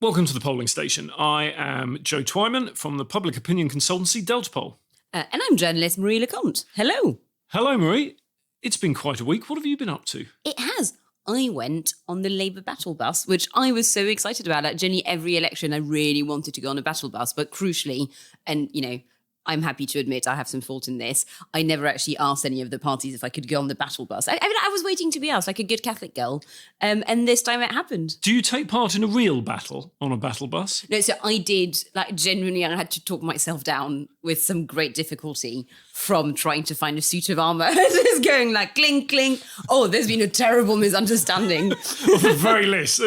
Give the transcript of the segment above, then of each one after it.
Welcome to the polling station. I am Joe Twyman from the public opinion consultancy Delta Poll. And I'm journalist Marie Lecomte. Hello. Hello, Marie. It's been quite a week. What have you been up to? It has. I went on the Labour battle bus, which I was so excited about. Like, generally, every election, I really wanted to go on a battle bus. But crucially, and, you know, I'm happy to admit I have some fault in this, I never actually asked any of the parties if I could go on the battle bus. I mean, I was waiting to be asked, like a good Catholic girl. And this time it happened. Do you take part in a real battle on a battle bus? No, so I did, like, genuinely, I had to talk myself down with some great difficulty from trying to find a suit of armour. Just going like, clink, clink. Oh, there's been a terrible misunderstanding. At the very least,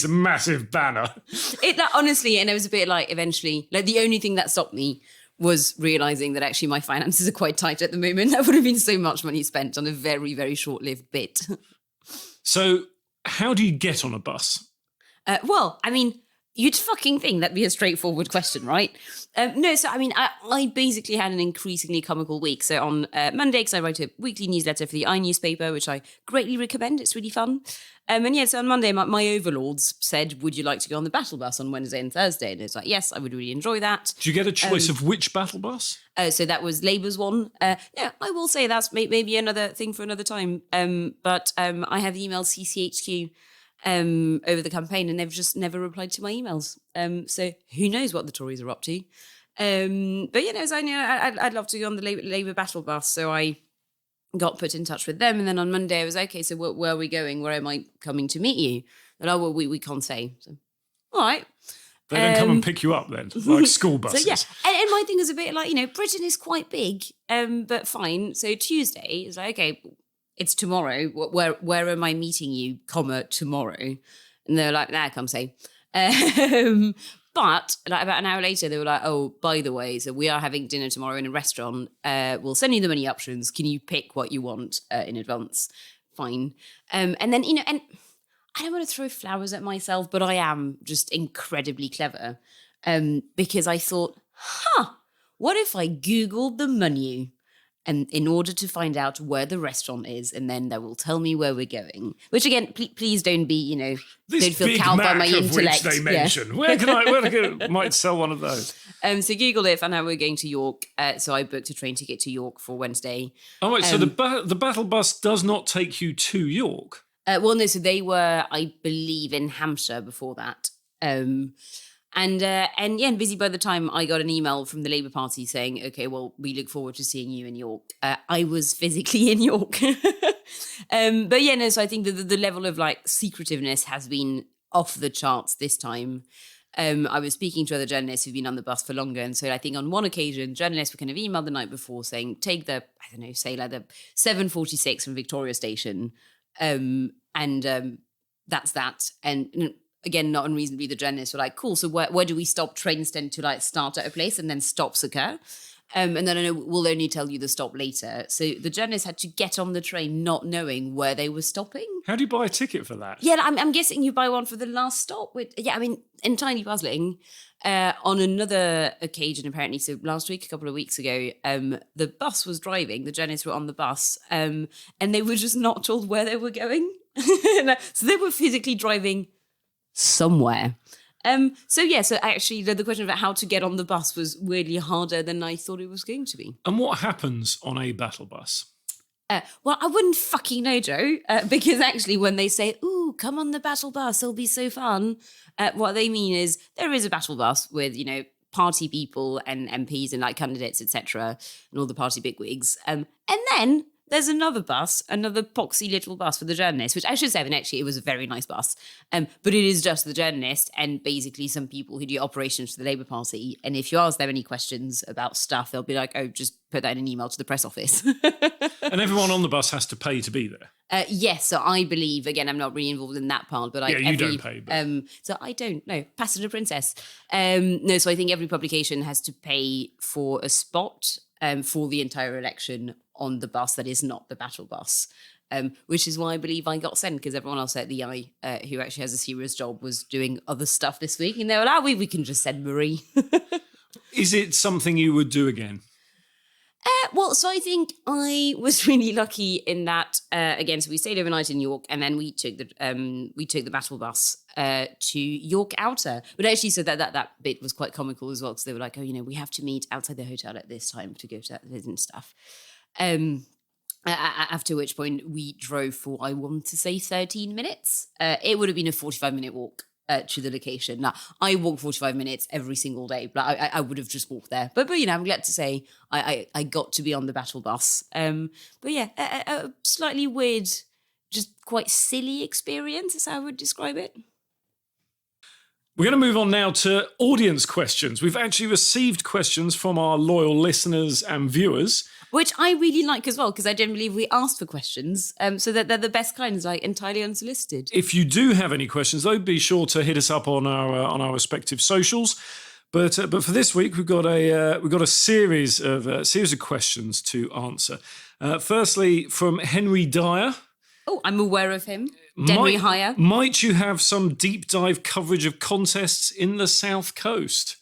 a massive banner. Honestly, and it was a bit like, eventually, like, the only thing that stopped me was realising that actually my finances are quite tight at the moment. That would have been so much money spent on a very, very short-lived bit. So how do you get on a bus? Well, I mean, you'd fucking think that'd be a straightforward question, right? No, so I mean, I basically had an increasingly comical week. So on Monday, because I write a weekly newsletter for the newspaper, which I greatly recommend. It's really fun. And yeah, so on Monday, my overlords said, would you like to go on the battle bus on Wednesday and Thursday? And it's like, yes, I would really enjoy that. Do you get a choice of which battle bus? So that was Labour's one. Yeah, I will say that's maybe another thing for another time. But I have emailed CCHQ over the campaign and they've just never replied to my emails. So who knows what the Tories are up to. But you know, so I'd love to go on the Labour battle bus. So I got put in touch with them. And then on Monday I was okay, so where are we going? Where am I coming to meet you? And well, we can't say. So, all right. They don't come and pick you up then, like school buses. So yeah, and my thing is a bit like, you know, Britain is quite big, but fine. So Tuesday is like, okay, it's tomorrow. Where am I meeting you, tomorrow? And they're like, nah, come say. But like about an hour later, they were like, oh, by the way, so we are having dinner tomorrow in a restaurant. We'll send you the menu options. Can you pick what you want in advance? Fine. And then, you know, and I don't want to throw flowers at myself, but I am just incredibly clever because I thought, what if I Googled the menu? And in order to find out where the restaurant is, and then they will tell me where we're going. Which again, please don't be, you know, this don't feel Big cowed by Mac my of intellect. Which they mention. Yeah. Where can I might sell one of those? So Googled it, found out we're going to York. So I booked a train ticket to York for Wednesday. Oh wait, so the battle bus does not take you to York? Well, no, so they were, I believe, in Hampshire before that. And busy by the time I got an email from the Labour Party saying, okay, well, we look forward to seeing you in York. I was physically in York. But yeah, no, so I think that the level of like secretiveness has been off the charts this time. I was speaking to other journalists who've been on the bus for longer. And so I think on one occasion, journalists were kind of emailed the night before saying, take the, I don't know, say like the 746 from Victoria Station. That's that. And again, not unreasonably, the journalists were like, cool, so where do we stop? Trains tend to like start at a place and then stops occur. And then I know we'll only tell you the stop later. So the journalists had to get on the train not knowing where they were stopping. How do you buy a ticket for that? Yeah, I'm guessing you buy one for the last stop. Entirely puzzling. On another occasion, apparently, so last week, a couple of weeks ago, the bus was driving, the journalists were on the bus, and they were just not told where they were going. So they were physically driving somewhere. So actually the question about how to get on the bus was weirdly harder than I thought it was going to be. And what happens on a battle bus? Well, I wouldn't fucking know, Joe, because actually when they say, ooh, come on the battle bus, it'll be so fun, what they mean is there is a battle bus with, you know, party people and MPs and like candidates, etc., and all the party bigwigs. And then there's another bus, another poxy little bus for the journalists, which I should say, and actually it was a very nice bus, but it is just the journalist and basically some people who do operations for the Labour Party. And if you ask them any questions about stuff, they'll be like, oh, just put that in an email to the press office. And everyone on the bus has to pay to be there? Yes, so I believe, again, I'm not really involved in that part, but you don't pay. But... so I don't know, passenger princess. No, so I think every publication has to pay for a spot for the entire election on the bus that is not the battle bus, which is why I believe I got sent, because everyone else at the who actually has a serious job was doing other stuff this week, and they were like, we can just send Marie. Is it something you would do again? Well, so I think I was really lucky in that. Again, so we stayed overnight in York, and then we took the battle bus to York Outer. But actually, so that bit was quite comical as well, because they were like, "Oh, we have to meet outside the hotel at this time to go to that visit and stuff." After which point we drove for, I want to say, 13 minutes. It would have been a 45-minute walk to the location. Now, I walk 45 minutes every single day, but I would have just walked there. But I'm glad to say I got to be on the battle bus. But yeah, a slightly weird, just quite silly experience is how I would describe it. We're going to move on now to audience questions. We've actually received questions from our loyal listeners and viewers. Which I really like as well, because I don't believe we asked for questions, so that they're the best kinds, like entirely unsolicited. If you do have any questions, though, be sure to hit us up on our respective socials. But for this week, we've got a series of questions to answer. Firstly, from Henry Dyer. Oh, I'm aware of him. Denry Hire. Might you have some deep dive coverage of contests in the South Coast?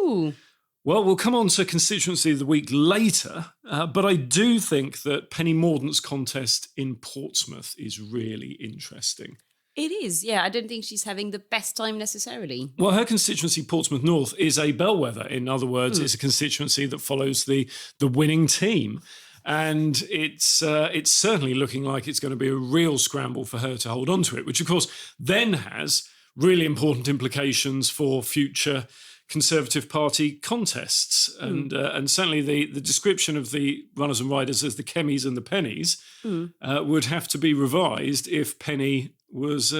Ooh. Well, we'll come on to Constituency of the Week later, but I do think that Penny Mordaunt's contest in Portsmouth is really interesting. It is, yeah. I don't think she's having the best time necessarily. Well, her constituency, Portsmouth North, is a bellwether. In other words, it's a constituency that follows the winning team. And it's certainly looking like it's going to be a real scramble for her to hold on to it, which, of course, then has really important implications for future Conservative Party contests. And certainly the description of the runners and riders as the Kemmies and the Pennies would have to be revised if Penny was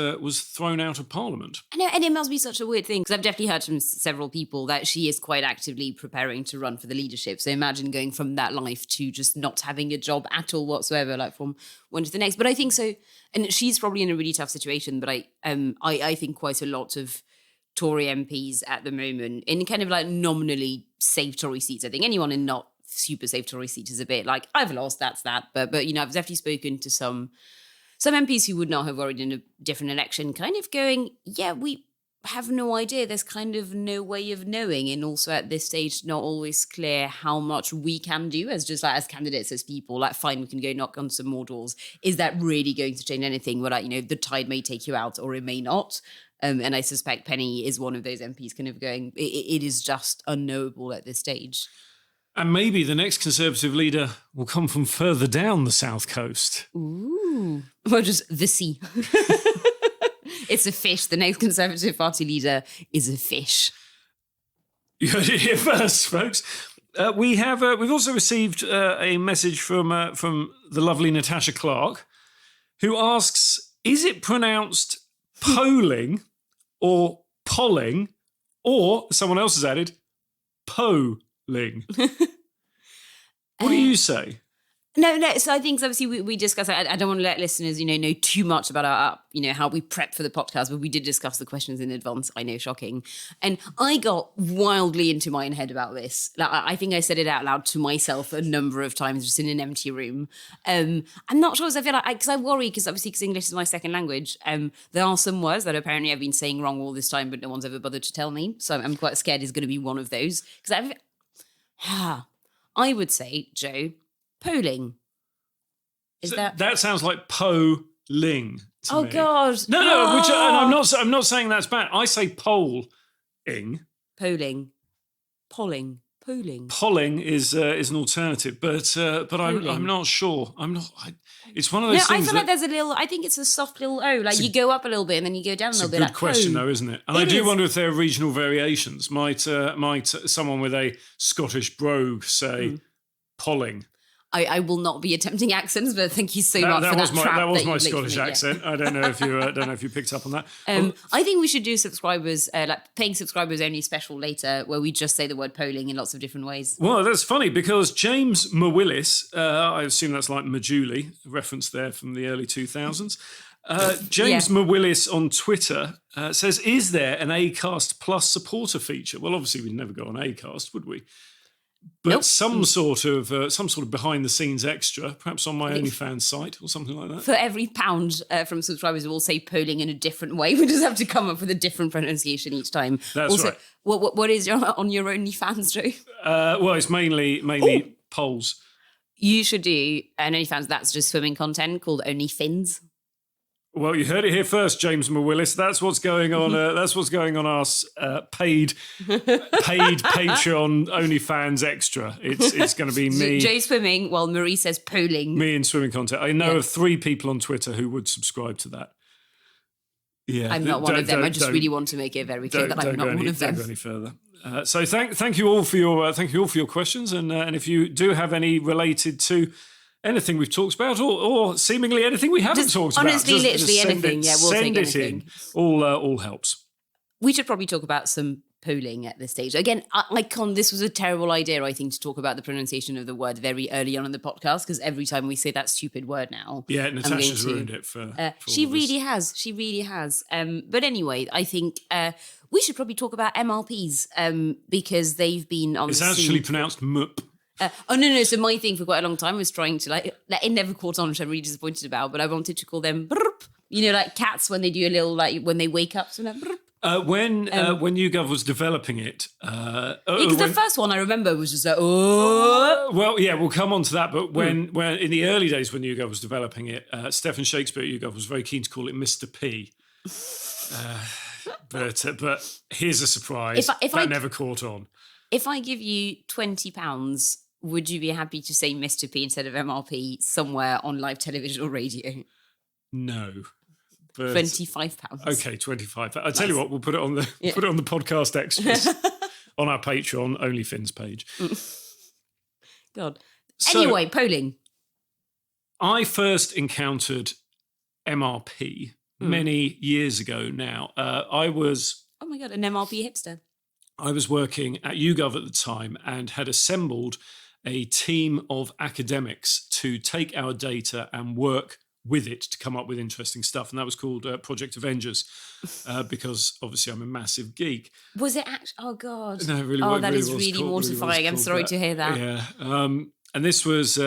thrown out of Parliament. I know, and it must be such a weird thing, because I've definitely heard from several people that she is quite actively preparing to run for the leadership. So imagine going from that life to just not having a job at all whatsoever, like from one to the next. But I think so, and she's probably in a really tough situation, but I think quite a lot of Tory MPs at the moment in kind of like nominally safe Tory seats. I think anyone in not super safe Tory seats is a bit like, I've lost, that's that. But I've definitely spoken to some MPs who would not have worried in a different election, kind of going, yeah, we have no idea. There's kind of no way of knowing. And also at this stage, not always clear how much we can do as just like as candidates, as people, like, fine, we can go knock on some more doors. Is that really going to change anything? Well, like, the tide may take you out or it may not. And I suspect Penny is one of those MPs kind of going, it is just unknowable at this stage. And maybe the next Conservative leader will come from further down the South Coast. Ooh. Well, just the sea. It's a fish. The next Conservative Party leader is a fish. You heard it here first, folks. We've also received a message from the lovely Natasha Clark, who asks, is it pronounced polling or polling, or someone else has added, polling? What do you say? No. So I think obviously we discussed. I don't want to let listeners, know too much about our, how we prep for the podcast, but we did discuss the questions in advance. I know, shocking, and I got wildly into my own head about this. Like, I think I said it out loud to myself a number of times, just in an empty room. I'm not sure, as I feel like, because I worry, because English is my second language. There are some words that apparently I've been saying wrong all this time, but no one's ever bothered to tell me. So I'm quite scared is going to be one of those. Because I would say, Joe, polling. That sounds like polling. Oh me. God! No. And I'm not saying that's bad. I say polling. Polling. Polling is an alternative, but I'm not sure. It's one of those things. I feel like there's a little. I think it's a soft little O. Like you go up a little bit and then you go down a little bit. It's a good question, though, isn't it? And I do wonder if there are regional variations. Might someone with a Scottish brogue say polling? I will not be attempting accents, but thank you so much for that trap. That was my Scottish accent. I don't know if you picked up on that. I think we should do subscribers, like paying subscribers only special later, where we just say the word polling in lots of different ways. Well, that's funny because James Mawillis, I assume that's like Majuli, a reference there from the early 2000s. James Mawillis on Twitter says, "Is there an Acast Plus supporter feature?" Well, obviously we'd never go on Acast, would we? But nope. some sort of behind the scenes extra, perhaps on my OnlyFans site or something like that. For every £1 from subscribers, we'll say polling in a different way. We just have to come up with a different pronunciation each time. That's also, right. What is on your OnlyFans, Joe? Well, it's mainly polls. You should do an OnlyFans that's just swimming content called OnlyFins. Well, you heard it here first, James McWillis. That's what's going on. That's what's going on our paid Patreon OnlyFans extra. It's going to be me, Joe swimming, while Marie says polling. me in swimming content. I know of 3 people on Twitter who would subscribe to that. Yeah, I'm not one of them. I just really want to make it very clear that I'm not one of them. Don't go any further. So thank you all for your questions, and if you do have any related to anything we've talked about, or seemingly anything we haven't talked about, honestly, literally anything. We'll take anything. All helps. We should probably talk about some polling at this stage. Again, this was a terrible idea, I think, to talk about the pronunciation of the word very early on in the podcast, because every time we say that stupid word now... Yeah, Natasha's ruined it for she really has. She really has. But anyway, I think we should probably talk about MRPs, because they've been on It's the actually scene. pronounced MUP. No. So my thing for quite a long time was trying to it never caught on, which I'm really disappointed about, but I wanted to call them brrp. You know, like cats when they do a little, when they wake up. So brrp. When YouGov was developing it, Because the first one I remember was just like, oh. Well, yeah, we'll come on to that. But when in the early days when YouGov was developing it, Stephen Shakespeare at YouGov was very keen to call it Mr. P. But here's a surprise. If I never caught on. If I give you £20, would you be happy to say Mr. P instead of MRP somewhere on live television or radio? No. But, £25. Okay, 25. I'll tell you what, we'll put it on the podcast extras on our Patreon OnlyFins page. God. Anyway, polling. I first encountered MRP many years ago now. I was... Oh my God, an MRP hipster. I was working at YouGov at the time and had assembled a team of academics to take our data and work with it to come up with interesting stuff. And that was called Project Avengers, because obviously I'm a massive geek. Was it actually? Oh, God. No, it really, oh, it that really is was really called, mortifying. I'm sorry to hear that. Yeah. And this was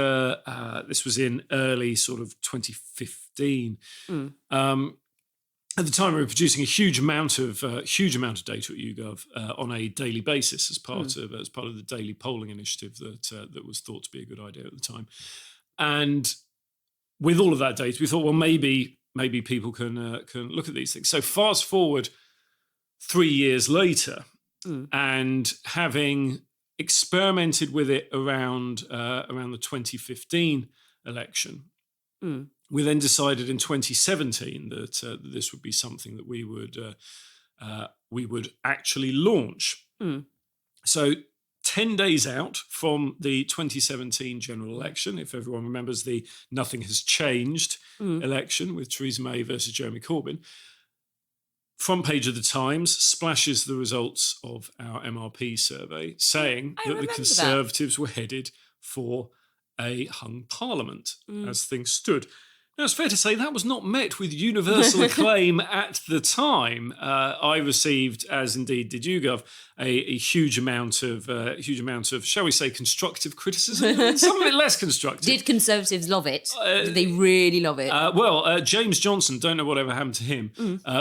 in early sort of 2015. At the time, we were producing a huge amount of data at YouGov on a daily basis as part of the daily polling initiative that was thought to be a good idea at the time. And with all of that data, we thought, well, maybe people can look at these things. So fast forward 3 years later, and having experimented with it around the 2015 election. We then decided in 2017 that this would be something that we would actually launch. So 10 days out from the 2017 general election, if everyone remembers the Nothing Has Changed election with Theresa May versus Jeremy Corbyn, front page of the Times splashes the results of our MRP survey saying that the Conservatives were headed for a hung parliament as things stood. Now, it's fair to say that was not met with universal acclaim at the time. I received, as indeed did YouGov, a huge amount of, shall we say, constructive criticism. Some of it less constructive. Did Conservatives love it? Did they really love it? James Johnson, don't know whatever happened to him,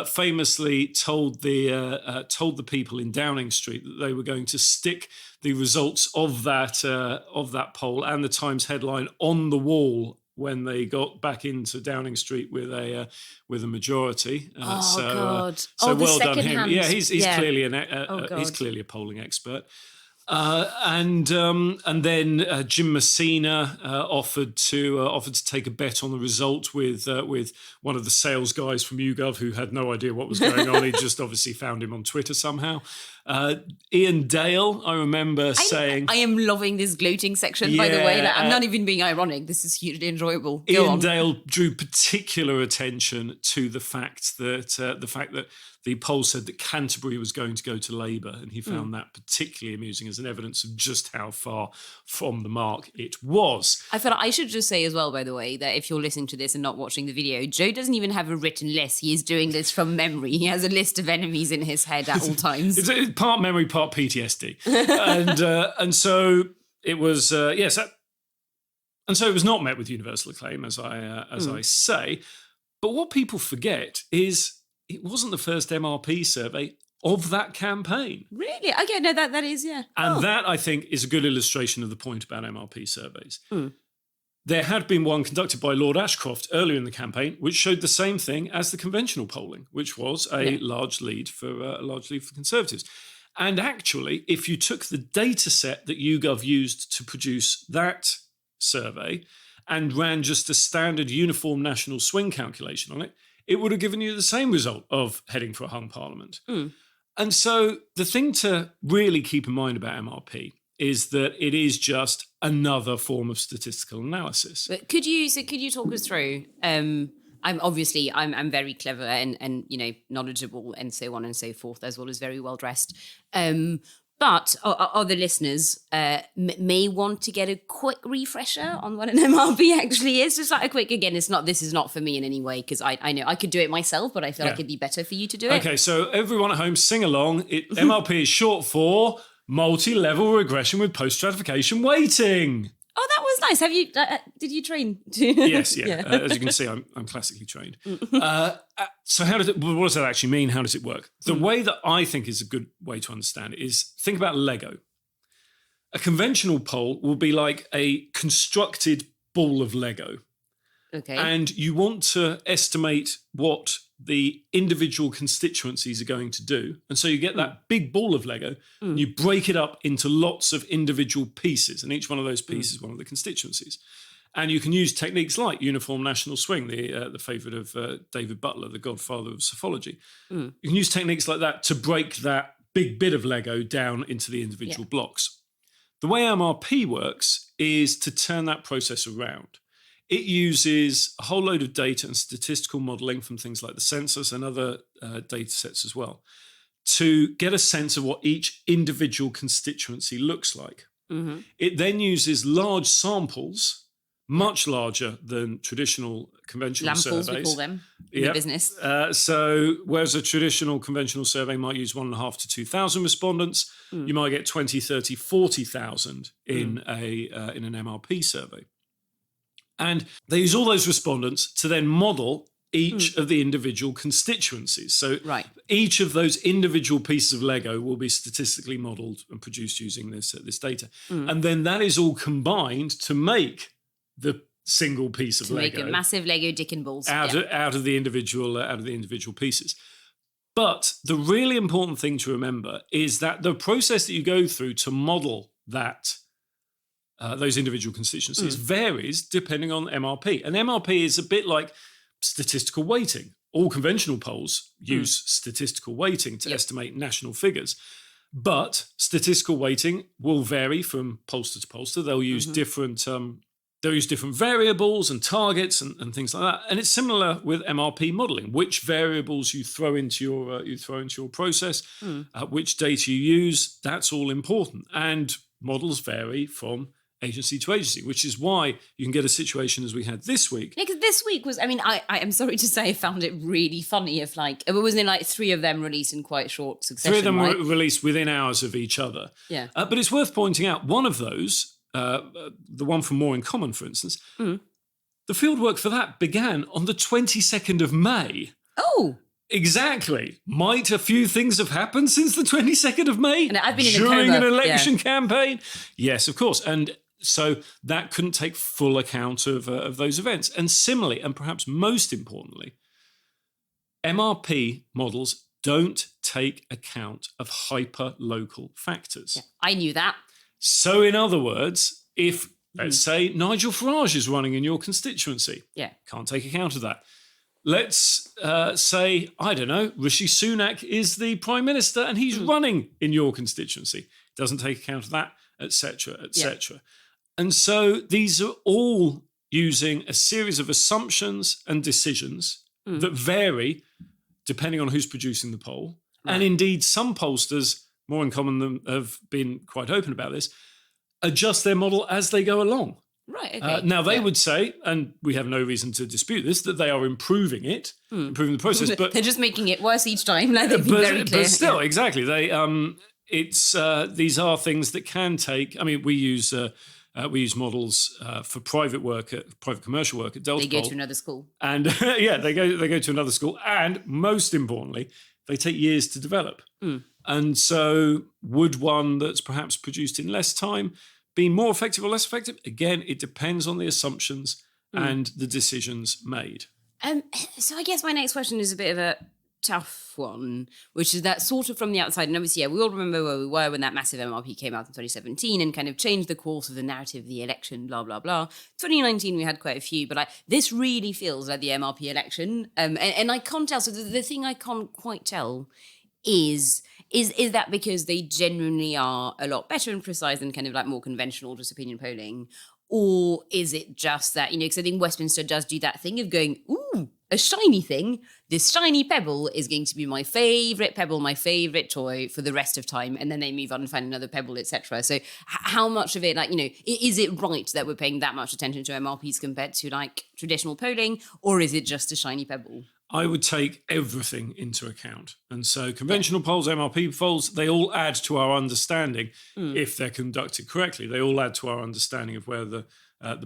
famously told the people in Downing Street that they were going to stick the results of that poll and the Times headline on the wall when they got back into Downing Street with a majority. God! So well done him. Yeah, he's clearly he's clearly a polling expert. And then Jim Messina offered to take a bet on the result with one of the sales guys from YouGov who had no idea what was going on. He just obviously found him on Twitter somehow. Ian Dale, I remember saying... I am loving this gloating section, by the way. I'm not even being ironic. This is hugely enjoyable. Ian Dale drew particular attention to the fact that the poll said that Canterbury was going to go to Labour, and he found that particularly amusing as an evidence of just how far from the mark it was. I feel like I should just say as well, by the way, that if you're listening to this and not watching the video, Joe doesn't even have a written list. He is doing this from memory. He has a list of enemies in his head at all times. It's part memory, part PTSD. and so it was, yes. And so it was not met with universal acclaim, as I say. But what people forget is it wasn't the first MRP survey of that campaign. Really? Okay, no, that is, yeah. And that, I think, is a good illustration of the point about MRP surveys. there had been one conducted by Lord Ashcroft earlier in the campaign, which showed the same thing as the conventional polling, which was a large lead for Conservatives. And actually, if you took the data set that YouGov used to produce that survey and ran just a standard uniform national swing calculation on it, it would have given you the same result of heading for a hung parliament. And so the thing to really keep in mind about MRP is that it is just another form of statistical analysis. But could you talk us through? I'm very clever and knowledgeable and so on and so forth, as well as very well dressed. But other listeners may want to get a quick refresher on what an MRP actually is. Just like a quick, again, this is not for me in any way, because I know I could do it myself, but I feel like it'd be better for you to do it. Okay, so everyone at home, sing along. MRP is short for multi-level regression with post-stratification weighting. Oh, that was nice. Have you? Did you train? Yes, yeah. As you can see, I'm classically trained. So what does that actually mean? How does it work? The way that I think is a good way to understand it is think about Lego. A conventional poll will be like a constructed ball of Lego. Okay. And you want to estimate what the individual constituencies are going to do. And so you get that big ball of Lego, and you break it up into lots of individual pieces, and each one of those pieces is one of the constituencies. And you can use techniques like uniform national swing, the favourite of David Butler, the godfather of psephology. You can use techniques like that to break that big bit of Lego down into the individual blocks. The way MRP works is to turn that process around. It uses a whole load of data and statistical modelling from things like the census and other data sets as well to get a sense of what each individual constituency looks like. It then uses large samples, much larger than traditional conventional surveys. Lamples, we call them in the business. So whereas a traditional conventional survey might use 1,500 to 2,000 respondents, you might get 20, 30, 40,000 in an MRP survey. And they use all those respondents to then model each of the individual constituencies. So each of those individual pieces of Lego will be statistically modelled and produced using this data. And then that is all combined to make the single piece of Lego. To make a massive Lego dick and balls. Out of the individual pieces. But the really important thing to remember is that the process that you go through to model that those individual constituencies varies depending on MRP. And MRP is a bit like statistical weighting. All conventional polls use statistical weighting to estimate national figures. But statistical weighting will vary from pollster to pollster. They'll use different variables and targets and things like that. And it's similar with MRP modelling. Which variables you throw into your process, which data you use, that's all important. And models vary from agency to agency, which is why you can get a situation as we had this week. Yeah, because this week was, I am sorry to say, I found it really funny if wasn't it like three of them released in quite short succession? Three of them were released within hours of each other. Yeah. But it's worth pointing out, one of those, the one from More in Common, for instance, the fieldwork for that began on the 22nd of May. Oh! Exactly. Might a few things have happened since the 22nd of May? And I've been during an election campaign? Yes, of course. And so that couldn't take full account of those events. And similarly, and perhaps most importantly, MRP models don't take account of hyper-local factors. Yeah, I knew that. So in other words, if, let's say, Nigel Farage is running in your constituency, can't take account of that. Let's say, I don't know, Rishi Sunak is the Prime Minister and he's running in your constituency. Doesn't take account of that, etc., etc. And so these are all using a series of assumptions and decisions that vary depending on who's producing the poll. Right. And indeed, some pollsters, More in Common than have been quite open about this, adjust their model as they go along. Right. Okay. Now, they would say, and we have no reason to dispute this, that they are improving it, improving the process. But they're just making it worse each time. Like they've been very clear. But still, exactly. They these are things that can take. I mean, we use models for private commercial work at Delta. They go to another school, and they go to another school, and most importantly, they take years to develop. And so, would one that's perhaps produced in less time been more effective or less effective? Again, it depends on the assumptions and the decisions made. So I guess my next question is a bit of a tough one, which is that sort of from the outside, and obviously, we all remember where we were when that massive MRP came out in 2017 and kind of changed the course of the narrative of the election, blah, blah, blah. 2019, we had quite a few, but this really feels like the MRP election. And I can't tell. So the thing I can't quite tell is that because they genuinely are a lot better and precise than kind of like more conventional just opinion polling? Or is it just that, because I think Westminster does do that thing of going, ooh, a shiny thing. This shiny pebble is going to be my favourite pebble, my favourite toy for the rest of time. And then they move on and find another pebble, etc. So how much of it, is it right that we're paying that much attention to MRPs compared to traditional polling? Or is it just a shiny pebble? I would take everything into account. And so conventional polls, MRP polls, they all add to our understanding if they're conducted correctly. They all add to our understanding of where the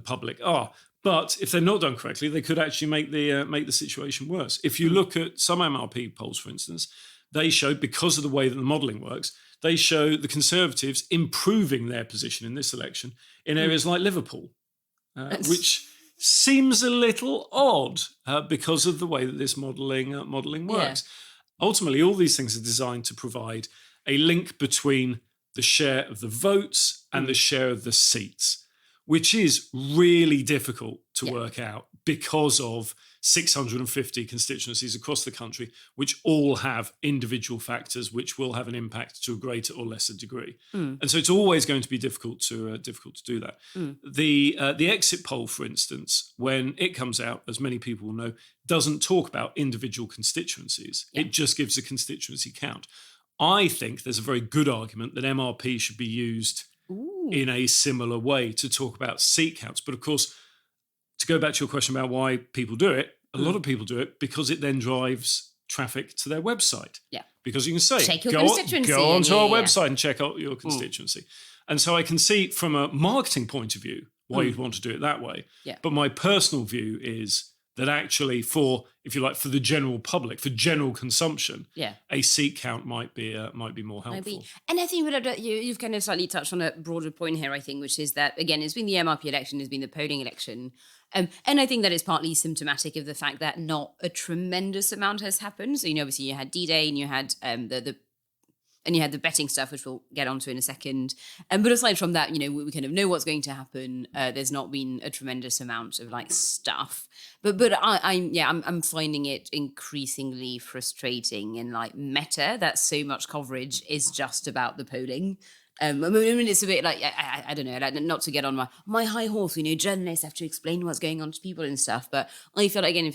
public are. But if they're not done correctly, they could actually make the situation worse. If you look at some MRP polls, for instance, they show, because of the way that the modelling works, they show the Conservatives improving their position in this election in areas like Liverpool, which seems a little odd because of the way that this modelling works. Yeah. Ultimately, all these things are designed to provide a link between the share of the votes and the share of the seats, which is really difficult to work out because of 650 constituencies across the country, which all have individual factors which will have an impact to a greater or lesser degree. And so it's always going to be difficult to do that. The exit poll, for instance, when it comes out, as many people will know, doesn't talk about individual constituencies. It just gives a constituency count. I think there's a very good argument that MRP should be used in a similar way to talk about seat counts. But of course, to go back to your question about why people do it, a lot of people do it because it then drives traffic to their website. Yeah. Because you can say, go onto our website and check out your constituency. And so I can see from a marketing point of view why you'd want to do it that way. Yeah. But my personal view is that actually for the general public, for general consumption, a seat count might be more helpful. And I think you've kind of slightly touched on a broader point here, I think, which is that, again, it's been the MRP election, it's been the polling election. And I think that is partly symptomatic of the fact that not a tremendous amount has happened. So, obviously you had D-Day and you had the betting stuff, which we'll get onto in a second. But aside from that, we kind of know what's going to happen. There's not been a tremendous amount of stuff. But I'm finding it increasingly frustrating and meta that so much coverage is just about the polling. It's a bit I don't know, not to get on my high horse, journalists have to explain what's going on to people and stuff. But I feel like, again,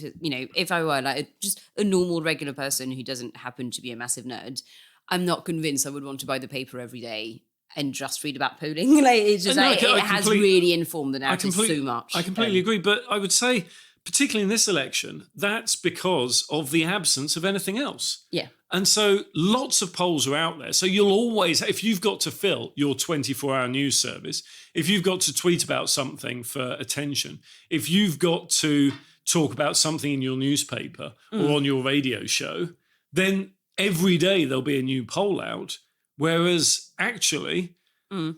if I were just a normal, regular person who doesn't happen to be a massive nerd, I'm not convinced I would want to buy the paper every day and just read about polling. It's just it has really informed the narrative so much. I completely agree, but I would say, particularly in this election, that's because of the absence of anything else. Yeah. And so lots of polls are out there. So you'll always, if you've got to fill your 24-hour news service, if you've got to tweet about something for attention, if you've got to talk about something in your newspaper or on your radio show, then every day there'll be a new poll out. Whereas actually,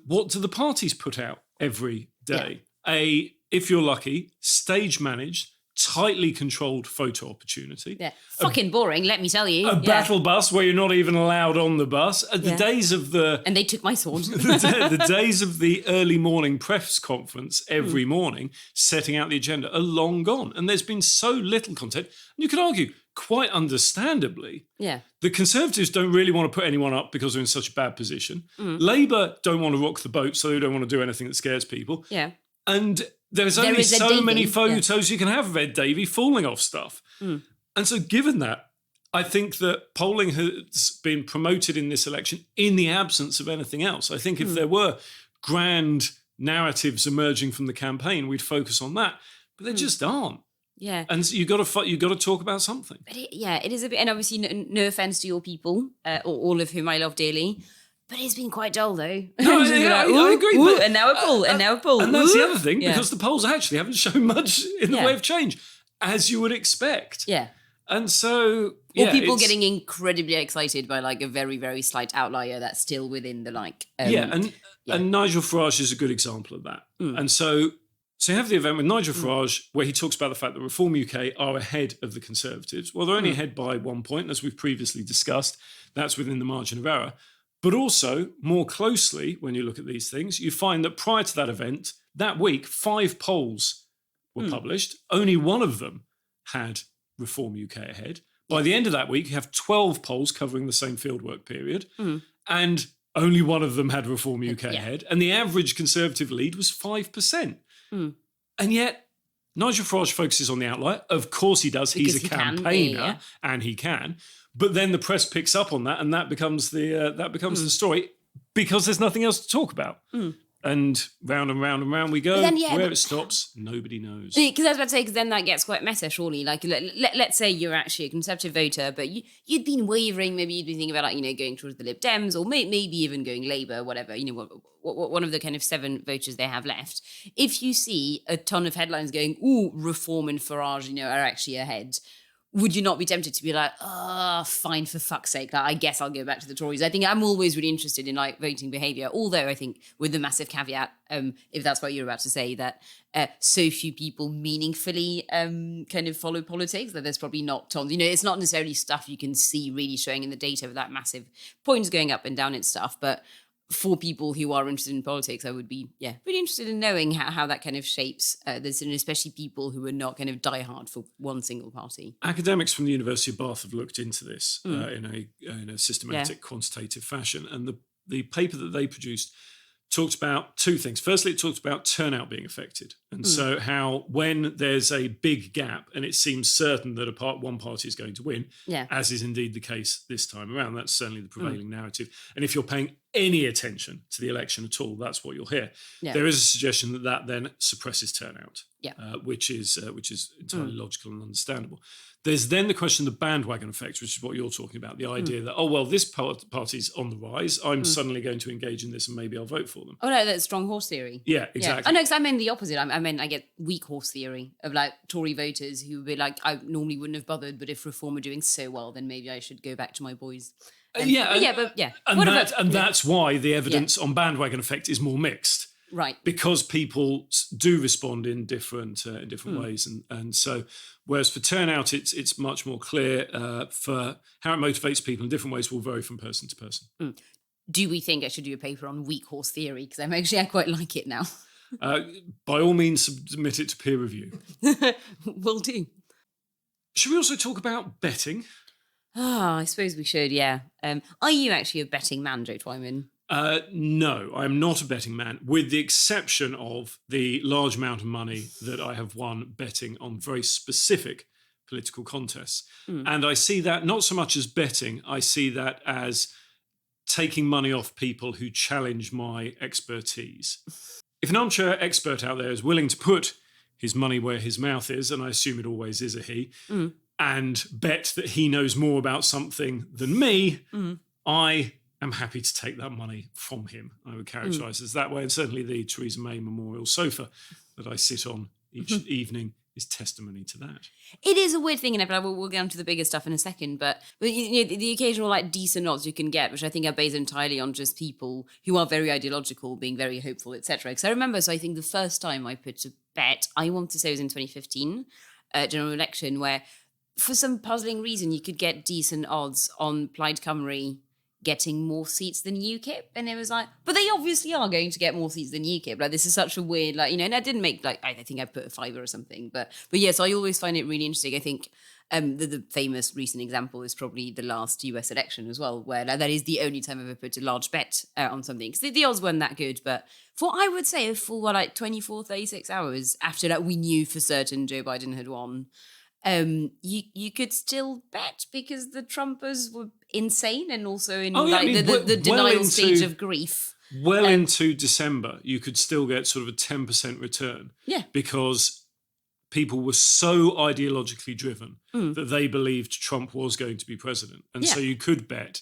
what do the parties put out every day? Yeah. If you're lucky, stage-managed, tightly controlled photo opportunity. Yeah, fucking boring, let me tell you. A battle bus where you're not even allowed on the bus. The days of the... And they took my sword. the days of the early morning press conference every morning, setting out the agenda, are long gone. And there's been so little content. And you could argue, quite understandably, the Conservatives don't really want to put anyone up because they're in such a bad position. Labour don't want to rock the boat, so they don't want to do anything that scares people. Yeah. And there's only so many photos you can have of Ed Davey falling off stuff. And so given that, I think that polling has been promoted in this election in the absence of anything else. I think if there were grand narratives emerging from the campaign, we'd focus on that. But there just aren't. Yeah. And so you got to talk about something. But it is a bit, and obviously no offense to your people, or all of whom I love dearly. But it's been quite dull, though. No, I agree. But, and now a pull, and now a pull. And that's the other thing, because the polls actually haven't shown much in the way of change, as you would expect. Yeah. And so, Or people it's- getting incredibly excited by like a very, very slight outlier that's still within the like. and Nigel Farage is a good example of that. And so you have the event with Nigel Farage where he talks about the fact that Reform UK are ahead of the Conservatives. Well, they're only ahead by 1 point, and as we've previously discussed, that's within the margin of error. But also, more closely, when you look at these things, you find that prior to that event, that week, 5 polls were published. Only one of them had Reform UK ahead. By the end of that week, you have 12 polls covering the same fieldwork period, and only one of them had Reform UK ahead. And the average Conservative lead was 5%. And yet, Nigel Farage focuses on the outlier. Of course he does. Because He's a he can, campaigner, and he can. But then the press picks up on that, and that becomes the story because there's nothing else to talk about. And round and round and round we go. Where it stops, nobody knows. Because I was about to say, because then that gets quite meta, surely. Like, let's say you're actually a Conservative voter, but you'd been wavering. Maybe you'd been thinking about, like, going towards the Lib Dems, or maybe even going Labour, whatever. One of the kind of 7 voters they have left. If you see a ton of headlines going, "Ooh, Reform and Farage, are actually ahead," would you not be tempted to be like, fine, for fuck's sake, I guess I'll go back to the Tories? I think I'm always really interested in like voting behaviour, although I think with the massive caveat, if that's what you're about to say, that so few people meaningfully kind of follow politics, that there's probably not tons. It's not necessarily stuff you can see really showing in the data with that massive points going up and down and stuff, but for people who are interested in politics, I would be, really interested in knowing how that kind of shapes this, and especially people who are not kind of diehard for one single party. Academics from the University of Bath have looked into this in a systematic, quantitative fashion, and the paper that they produced talked about 2 things. Firstly, it talked about turnout being affected, and so how when there's a big gap and it seems certain that one party is going to win, as is indeed the case this time around, that's certainly the prevailing narrative. And if you're paying any attention to the election at all, that's what you'll hear. There is a suggestion that then suppresses turnout, which is entirely logical and understandable. There's then the question of the bandwagon effect, which is what you're talking about, the idea that, this party's on the rise, I'm suddenly going to engage in this and maybe I'll vote for them. Oh, no, that's strong horse theory. Yeah, exactly. Oh, no, because I meant the opposite. I get weak horse theory of like Tory voters who would be like, I normally wouldn't have bothered, but if Reform are doing so well, then maybe I should go back to my boys. That's why the evidence on bandwagon effect is more mixed. Right. Because people do respond in different ways. And so, whereas for turnout, it's much more clear. For how it motivates people in different ways will vary from person to person. Do we think I should do a paper on weak horse theory? Because I quite like it now. By all means, submit it to peer review. Will do. Should we also talk about betting? I suppose we should, yeah. Are you actually a betting man, Joe Twyman? No, I'm not a betting man, with the exception of the large amount of money that I have won betting on very specific political contests. And I see that not so much as betting, I see that as taking money off people who challenge my expertise. If an armchair expert out there is willing to put his money where his mouth is, and I assume it always is a he, and bet that he knows more about something than me, I am happy to take that money from him. I would characterise as that way. And certainly the Theresa May Memorial sofa that I sit on each evening is testimony to that. It is a weird thing, and we'll get on to the bigger stuff in a second, but the occasional like decent odds you can get, which I think are based entirely on just people who are very ideological, being very hopeful, etc. Because I think the first time I put a bet, I want to say it was in 2015, general election, where for some puzzling reason you could get decent odds on Plaid Cymru getting more seats than UKIP, and it was like, but they obviously are going to get more seats than UKIP. Like, this is such a weird, and I didn't make I think I put a fiver or something, but yes, I always find it really interesting. I think the famous recent example is probably the last US election as well, where that is the only time I've ever put a large bet on something, because the odds weren't that good, but for I would say a full 24, 36 hours after that we knew for certain Joe Biden had won. You could still bet because the Trumpers were insane and also in the denial stage of grief. Well into December, you could still get sort of a 10% return. Yeah. Because people were so ideologically driven that they believed Trump was going to be president. And so you could bet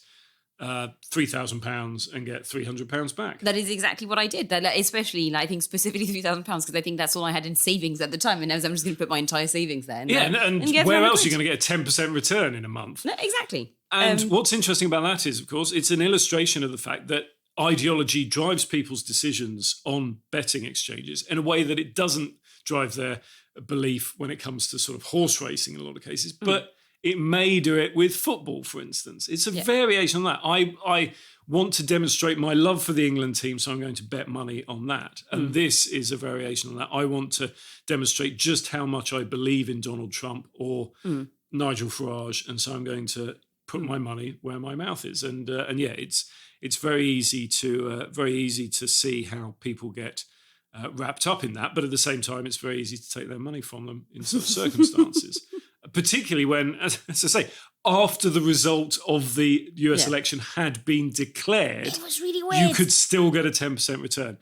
£3,000 and get £300 back. That is exactly what I did. That, like, especially, like, I think specifically £3,000 because I think that's all I had in savings at the time, and I was, I'm just going to put my entire savings there. And get where 300 else are you quid. going to get a 10% return in a month? No, exactly. And what's interesting about that is, of course, it's an illustration of the fact that ideology drives people's decisions on betting exchanges in a way that it doesn't drive their belief when it comes to sort of horse racing in a lot of cases. But it may do it with football, for instance. It's a variation on that. I want to demonstrate my love for the England team, so I'm going to bet money on that. And this is a variation on that. I want to demonstrate just how much I believe in Donald Trump or Nigel Farage, and so I'm going to put my money where my mouth is. And yeah, it's very easy to see how people get wrapped up in that. But at the same time, it's very easy to take their money from them in such circumstances. Particularly when, as I say, after the result of the US election had been declared, It was really weird. you could still get a 10% return.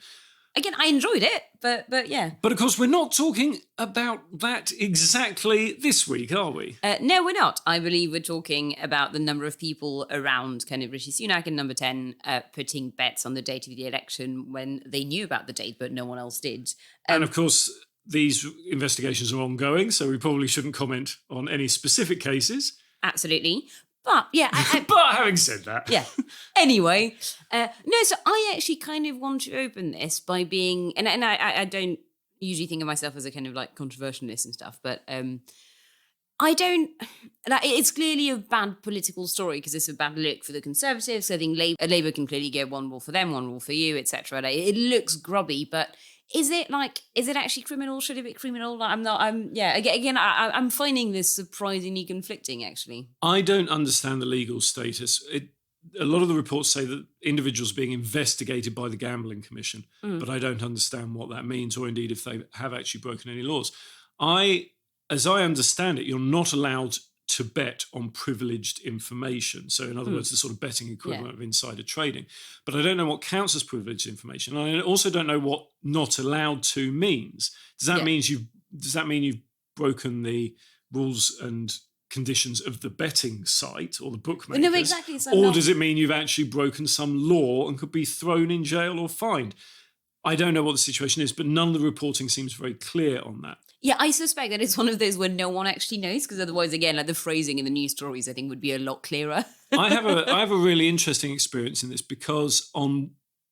Again, I enjoyed it, but yeah. But of course, we're not talking about that exactly this week, are we? No, we're not. I believe we're talking about the number of people around kind of Rishi Sunak and number 10 putting bets on the date of the election when they knew about the date, but no one else did. And of course, these investigations are ongoing, so we probably shouldn't comment on any specific cases. Absolutely. But yeah, But having said that, yeah. Anyway, no. So I actually kind of want to open this by being, and I don't usually think of myself as a kind of like controversialist and stuff, but I don't. Like, it's clearly a bad political story because it's a bad look for the Conservatives. I think Labour can clearly get one rule for them, one rule for you, etc. Like, it looks grubby, but. Is it actually criminal? Should it be criminal? Like, I'm finding this surprisingly conflicting, actually. I don't understand the legal status. A lot of the reports say that individuals are being investigated by the Gambling Commission, but I don't understand what that means, or indeed if they have actually broken any laws. As I understand it, you're not allowed to bet on privileged information. So in other words, the sort of betting equivalent of insider trading. But I don't know what counts as privileged information. And I also don't know what not allowed to means. Does that mean you've broken the rules and conditions of the betting site or the bookmakers? No, exactly. So or does it mean you've actually broken some law and could be thrown in jail or fined? I don't know what the situation is, but none of the reporting seems very clear on that. Yeah, I suspect that it's one of those where no one actually knows, because otherwise, again, like the phrasing in the news stories, I think would be a lot clearer. I have a really interesting experience in this because on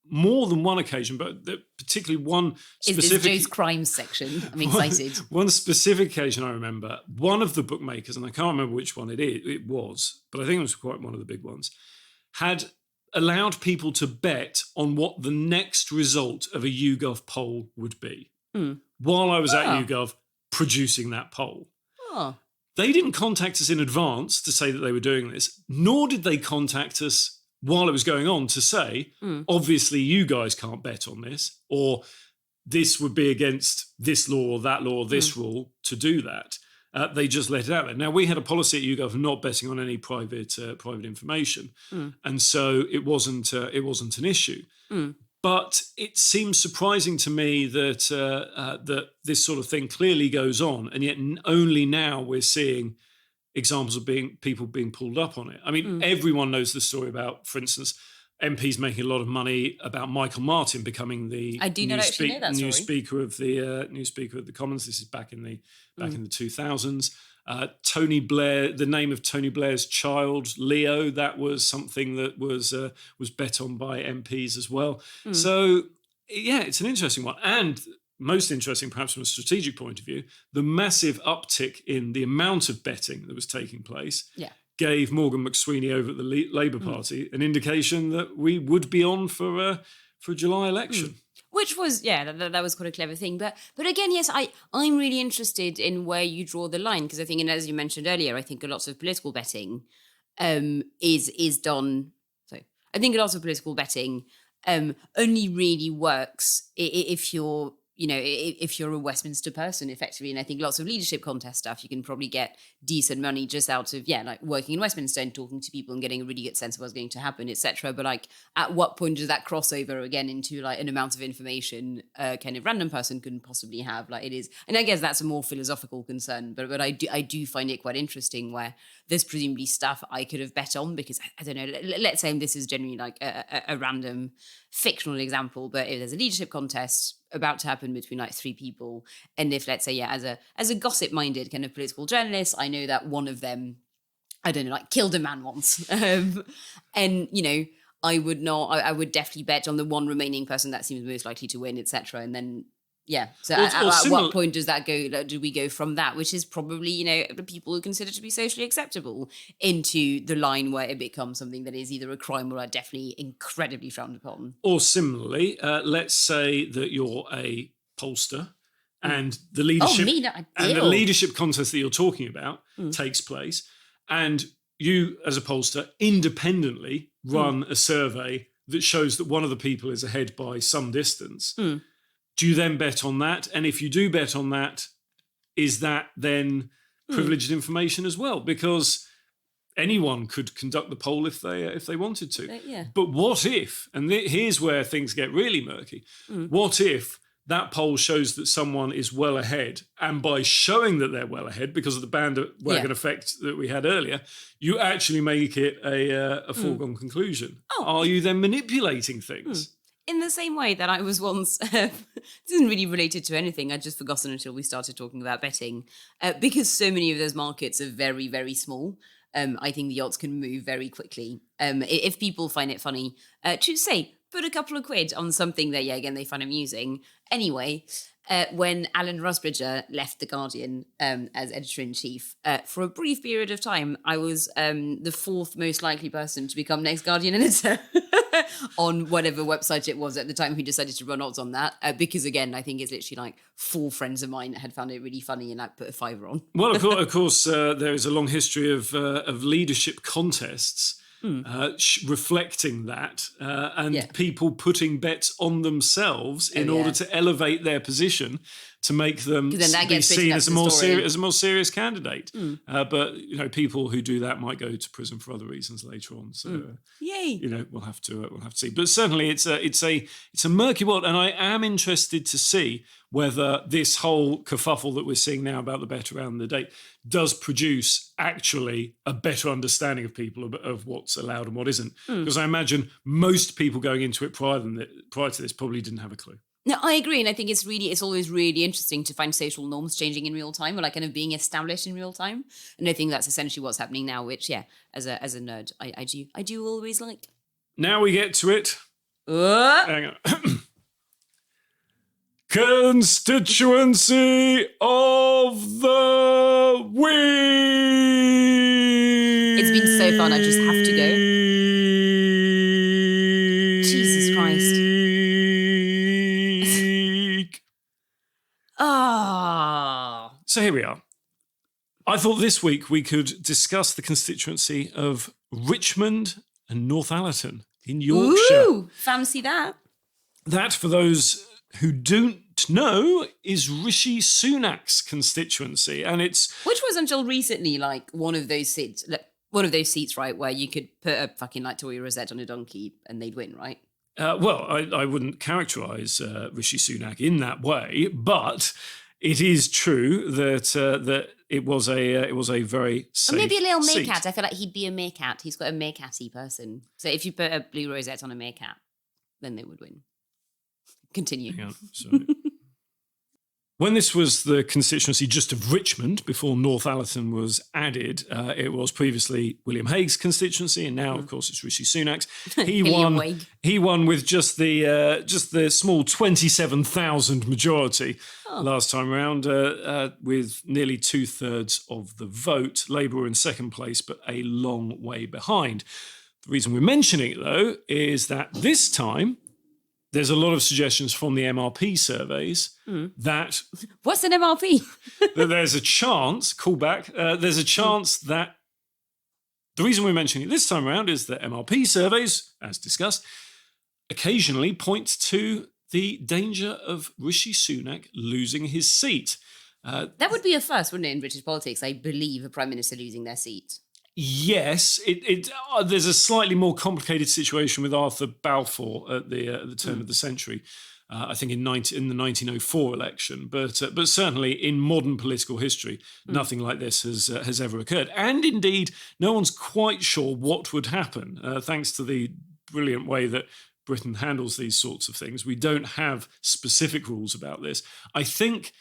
more than one occasion, but particularly one specific... Is this Joe's crimes section? I'm excited. One specific occasion I remember, one of the bookmakers, and I can't remember which one it was, but I think it was quite one of the big ones, had allowed people to bet on what the next result of a YouGov poll would be. While I was at YouGov producing that poll. They didn't contact us in advance to say that they were doing this, nor did they contact us while it was going on to say, obviously you guys can't bet on this, or this would be against this law or that law or this rule to do that. They just let it out there. Now, we had a policy at YouGov of not betting on any private information, and so it wasn't an issue. But it seems surprising to me that that this sort of thing clearly goes on, and yet only now we're seeing examples of people being pulled up on it. I mean, everyone knows the story about, for instance, MPs making a lot of money about Michael Martin becoming the new Speaker of the Commons. This is back in the 2000s. Tony Blair, the name of Tony Blair's child, Leo, that was something that was bet on by MPs as well. So, yeah, it's an interesting one. And most interesting, perhaps from a strategic point of view, the massive uptick in the amount of betting that was taking place gave Morgan McSweeney over at the Labour Party an indication that we would be on for a July election. Which was, that was quite a clever thing. But again, yes, I'm really interested in where you draw the line, because I think, and as you mentioned earlier, I think a lot of political betting is done. So I think a lot of political betting only really works if you're if you're a Westminster person, effectively, and I think lots of leadership contest stuff, you can probably get decent money just out of, like working in Westminster and talking to people and getting a really good sense of what's going to happen, etc. But like, at what point does that cross over again into like an amount of information a kind of random person couldn't possibly have? Like it is, and I guess that's a more philosophical concern, but I do find it quite interesting where there's presumably stuff I could have bet on because I don't know, let's say this is generally like a random fictional example, but if there's a leadership contest about to happen between like 3 people, and if let's say as a gossip minded kind of political journalist, I know that one of them, I don't know, like killed a man once, and I would definitely bet on the one remaining person that seems most likely to win, etc. And then so at what point does that go? Do we go from that, which is probably the people who consider to be socially acceptable, into the line where it becomes something that is either a crime or are definitely incredibly frowned upon? Or similarly, let's say that you're a pollster and the leadership contest that you're talking about takes place, and you as a pollster independently run a survey that shows that one of the people is ahead by some distance. Do you then bet on that? And if you do bet on that, is that then privileged information as well? Because anyone could conduct the poll if they wanted to. But what if, and here's where things get really murky, what if that poll shows that someone is well ahead, and by showing that they're well ahead because of the bandwagon effect that we had earlier, you actually make it a foregone conclusion? Are you then manipulating things? In the same way that I was once, this isn't really related to anything, I'd just forgotten until we started talking about betting, because so many of those markets are very, very small. I think the odds can move very quickly. If people find it funny to say, put a couple of quid on something that, again, they find amusing. Anyway, when Alan Rusbridger left The Guardian as editor-in-chief, for a brief period of time, I was the 4th most likely person to become next Guardian editor on whatever website it was at the time who decided to run odds on that. Because, again, I think it's literally like 4 friends of mine had found it really funny and I put a fiver on. Well, of course, there is a long history of leadership contests reflecting that, and people putting bets on themselves in order to elevate their position to make them be seen as a more serious candidate. But people who do that might go to prison for other reasons later on. So we'll have to see. But certainly it's a murky world, and I am interested to see whether this whole kerfuffle that we're seeing now about the bet around the date does produce actually a better understanding of people of what's allowed and what isn't. Because I imagine most people going into it prior to this probably didn't have a clue. No, I agree. And I think it's always really interesting to find social norms changing in real time, or like kind of being established in real time. And I think that's essentially what's happening now, which, as a nerd, I do always like. Now we get to it. Hang on. Constituency of the week. It's been so fun. I just have to go. Jesus Christ. So here we are. I thought this week we could discuss the constituency of Richmond and Northallerton in Yorkshire. Ooh, fancy that. That, for those who don't know, is Rishi Sunak's constituency, and it's which was until recently like one of those seats, right, where you could put a fucking like Tory rosette on a donkey and they'd win, right? Well, I wouldn't characterise Rishi Sunak in that way, but it is true that it was a very safe maybe a little seat. meerkat. I feel like he'd be a meerkat. He's got a meerkat-y person. So if you put a blue rosette on a meerkat, then they would win. Continue. Hang on, sorry. When this was the constituency just of Richmond, before Northallerton was added, it was previously William Hague's constituency, and now, of course, it's Rishi Sunak's. He won with just the small 27,000 majority last time around, with nearly 2/3 of the vote. Labour were in second place, but a long way behind. The reason we're mentioning it, though, is that this time there's a lot of suggestions from the MRP surveys that... What's an MRP? that there's a chance, there's a chance that... The reason we're mentioning it this time around is that MRP surveys, as discussed, occasionally point to the danger of Rishi Sunak losing his seat. That would be a first, wouldn't it, in British politics? I believe a prime minister losing their seat. Yes, there's a slightly more complicated situation with Arthur Balfour at the turn of the century. I think in the 1904 election, but certainly in modern political history, nothing like this has ever occurred. And indeed, no one's quite sure what would happen, thanks to the brilliant way that Britain handles these sorts of things. We don't have specific rules about this. I think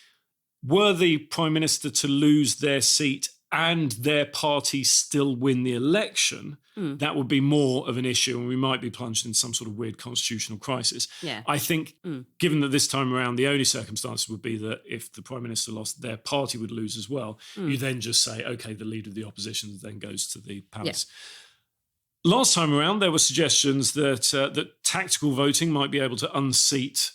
were the Prime Minister to lose their seat and their party still win the election, that would be more of an issue, and we might be plunged in some sort of weird constitutional crisis. Yeah. I think, given that this time around the only circumstances would be that if the Prime Minister lost, their party would lose as well. You then just say, OK, the leader of the opposition then goes to the palace. Yeah. Last time around, there were suggestions that tactical voting might be able to unseat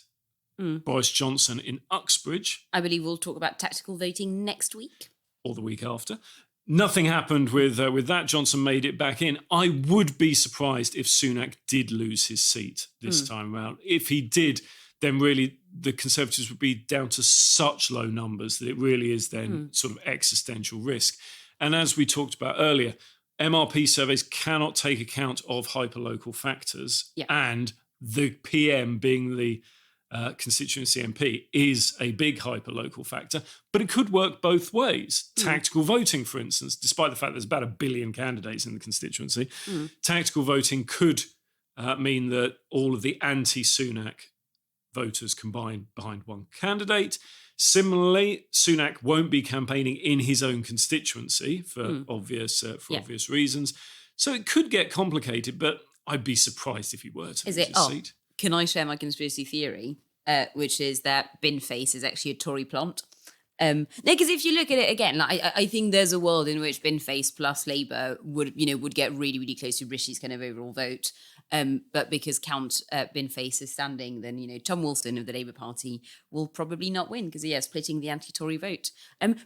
Boris Johnson in Uxbridge. I believe we'll talk about tactical voting next week. Or the week after. Nothing happened with that. Johnson made it back in. I would be surprised if Sunak did lose his seat this time around. If he did, then really the Conservatives would be down to such low numbers that it really is then sort of existential risk. And as we talked about earlier, MRP surveys cannot take account of hyperlocal factors, and the PM being the constituency MP is a big hyperlocal factor, but it could work both ways. Tactical voting, for instance, despite the fact there's about 1 billion candidates in the constituency, tactical voting could mean that all of the anti-Sunak voters combine behind one candidate. Similarly, Sunak won't be campaigning in his own constituency for obvious reasons. So it could get complicated, but I'd be surprised if he were to lose his seat. Can I share my conspiracy theory, which is that Binface is actually a Tory plant? No, because if you look at it again, like, I think there's a world in which Binface plus Labour would get really, really close to Rishi's kind of overall vote. But because Count Binface is standing, then Tom Wilson of the Labour Party will probably not win because splitting the anti-Tory vote.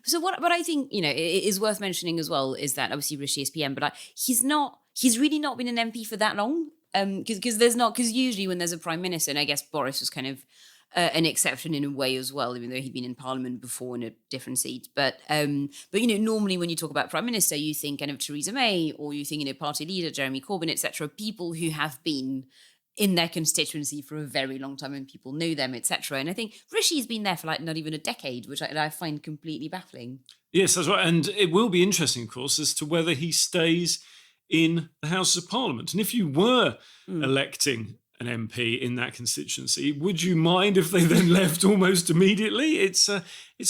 So what I think it is worth mentioning as well is that obviously Rishi is PM, but he's really not been an MP for that long. Because usually when there's a prime minister, and I guess Boris was kind of an exception in a way as well, even though he'd been in Parliament before in a different seat. But normally when you talk about prime minister, you think kind of Theresa May, or you think party leader Jeremy Corbyn, etc. People who have been in their constituency for a very long time and people know them, etc. And I think Rishi's been there for not even a decade, which I find completely baffling. Yes, that's right, and it will be interesting, of course, as to whether he stays in the Houses of Parliament. And if you were electing an MP in that constituency, would you mind if they then left almost immediately? It's a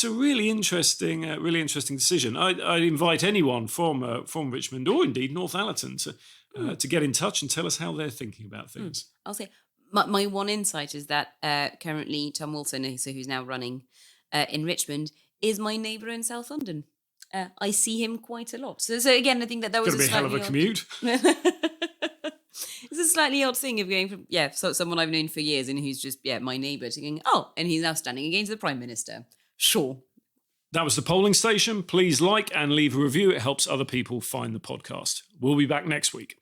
really interesting decision. I invite anyone from Richmond or indeed Northallerton to get in touch and tell us how they're thinking about things. I'll say my one insight is that currently Tom Wilson, who's now running in Richmond, is my neighbour in South London. I see him quite a lot. So again, I think that was a hell of a commute. It's a slightly odd thing of going from someone I've known for years and who's just my neighbour to going, and he's now standing against the Prime Minister. Sure. That was the polling station. Please like and leave a review. It helps other people find the podcast. We'll be back next week.